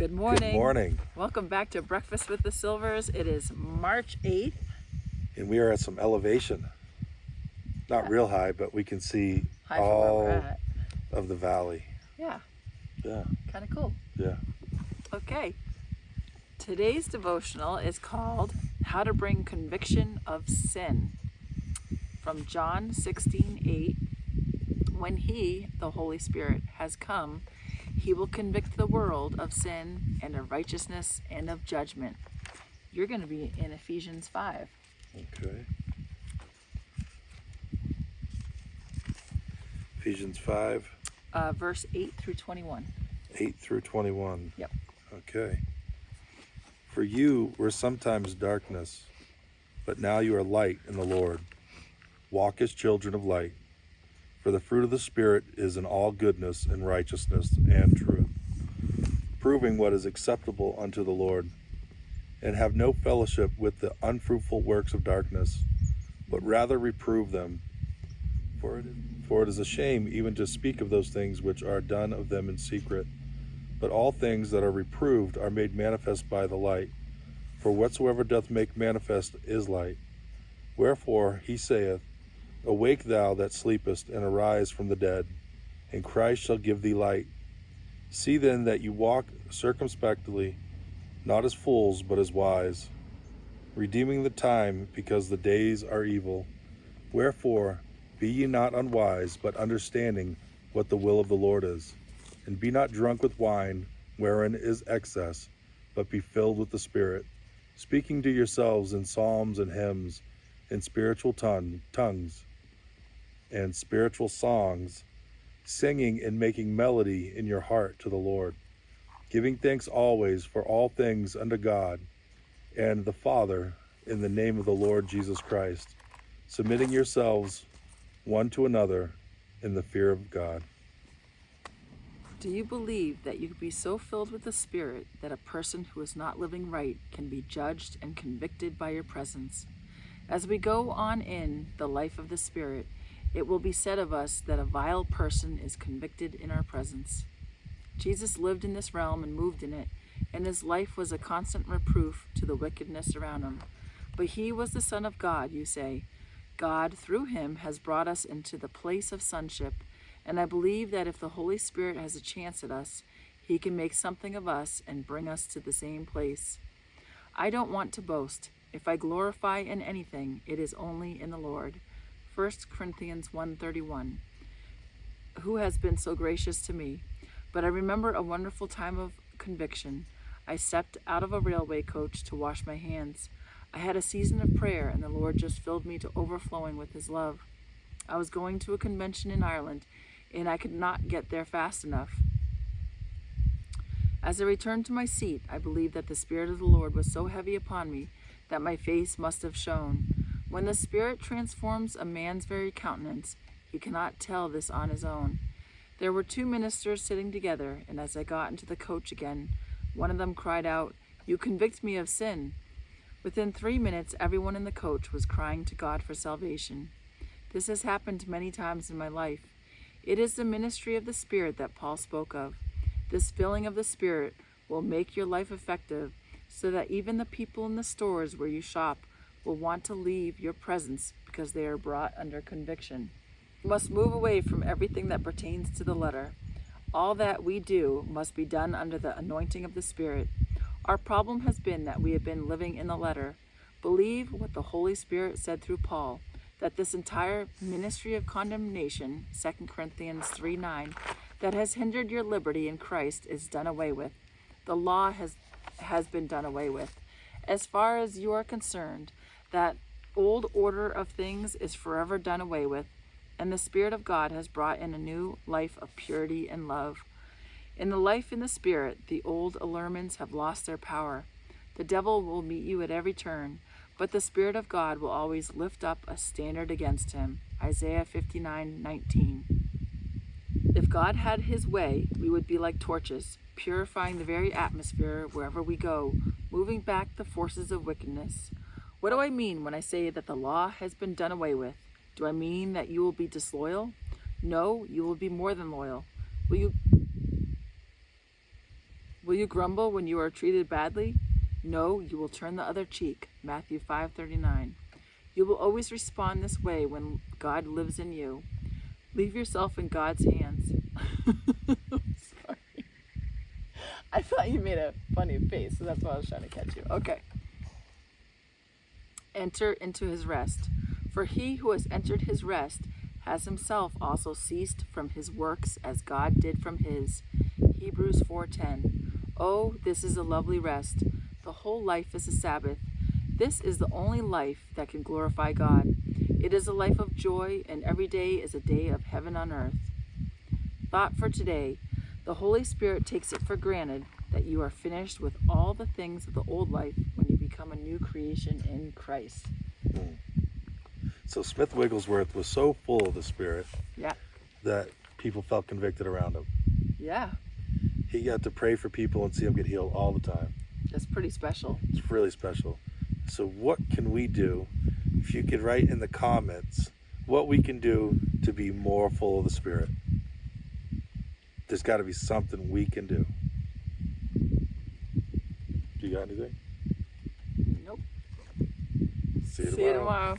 Good morning. Good morning. Welcome back to Breakfast with the Silvers. It is March 8th. And we are at some elevation. Not real high, but we can see High from where we're all at. of the valley. Yeah, Yeah, kind of cool. yeah. Okay. Today's devotional is called How to Bring Conviction of Sin. From John 16:8. When He, the Holy Spirit, has come, He will convict the world of sin and of righteousness and of judgment. You're going to be in Ephesians 5. Okay. Ephesians 5, Verse 8 through 21. 8 through 21. Yep. Okay. For you were sometimes darkness, but now you are light in the Lord. Walk as children of light. For the fruit of the Spirit is in all goodness and righteousness and truth, proving what is acceptable unto the Lord. And have no fellowship with the unfruitful works of darkness, but rather reprove them. For it is a shame even to speak of those things which are done of them in secret. But all things that are reproved are made manifest by the light. For whatsoever doth make manifest is light. Wherefore he saith, Awake thou that sleepest, and arise from the dead, and Christ shall give thee light. See then that you walk circumspectly, not as fools, but as wise, redeeming the time, because the days are evil. Wherefore, be ye not unwise, but understanding what the will of the Lord is. And be not drunk with wine, wherein is excess, but be filled with the Spirit, speaking to yourselves in psalms and hymns, and spiritual tongues, and spiritual songs, singing and making melody in your heart to the Lord, giving thanks always for all things unto God and the Father in the name of the Lord Jesus Christ, submitting yourselves one to another in the fear of God. Do you believe that you could be so filled with the Spirit that a person who is not living right can be judged and convicted by your presence? As we go on in the life of the Spirit, it will be said of us that a vile person is convicted in our presence. Jesus lived in this realm and moved in it, and his life was a constant reproof to the wickedness around him. But he was the Son of God, you say. God, through him, has brought us into the place of sonship, and I believe that if the Holy Spirit has a chance at us, he can make something of us and bring us to the same place. I don't want to boast. If I glorify in anything, it is only in the Lord. 1 Corinthians 1:31. Who has been so gracious to me? But I remember a wonderful time of conviction. I stepped out of a railway coach to wash my hands. I had a season of prayer, and the Lord just filled me to overflowing with his love. I was going to a convention in Ireland, and I could not get there fast enough. As I returned to my seat, I believed that the Spirit of the Lord was so heavy upon me that my face must have shone. When the Spirit transforms a man's very countenance, he cannot tell this on his own. There were two ministers sitting together, and as I got into the coach again, one of them cried out, "You convict me of sin." Within 3 minutes, everyone in the coach was crying to God for salvation. This has happened many times in my life. It is the ministry of the Spirit that Paul spoke of. This filling of the Spirit will make your life effective, so that even the people in the stores where you shop will want to leave your presence because they are brought under conviction. We must move away from everything that pertains to the letter. All that we do must be done under the anointing of the Spirit. Our problem has been that we have been living in the letter. Believe what the Holy Spirit said through Paul, that this entire ministry of condemnation, 2 Corinthians 3:9, that has hindered your liberty in Christ is done away with. The law has been done away with. As far as you are concerned, that old order of things is forever done away with, and the Spirit of God has brought in a new life of purity and love. In the life in the Spirit, the old allurements have lost their power. The devil will meet you at every turn, but the Spirit of God will always lift up a standard against him. Isaiah 59:19. If God had his way, we would be like torches, purifying the very atmosphere wherever we go, moving back the forces of wickedness. What do I mean when I say that the law has been done away with? Do I mean that you will be disloyal? No, you will be more than loyal. Will you Will you grumble when you are treated badly? No, you will turn the other cheek. Matthew 5:39. You will always respond this way when God lives in you. Leave yourself in God's hands. Sorry. I thought you made a funny face, so that's why I was trying to catch you. Okay. Enter into his rest. For he who has entered his rest has himself also ceased from his works as God did from his. Hebrews 4:10. Oh, this is a lovely rest. The whole life is a Sabbath. This is the only life that can glorify God. It is a life of joy, and every day is a day of heaven on earth. Thought for today. The Holy Spirit takes it for granted that you are finished with all the things of the old life when you become a new creation in Christ. So Smith Wigglesworth was so full of the Spirit that people felt convicted around him. Yeah. He got to pray for people and see them get healed all the time. That's pretty special. It's really special. So what can we do? If you could write in the comments what we can do to be more full of the Spirit. There's got to be something we can do. Do you got anything? Nope. See you tomorrow. See you tomorrow.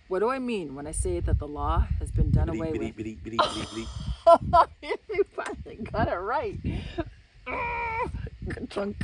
What do I mean when I say that the law has been done away with? You finally got it right. Good chunk.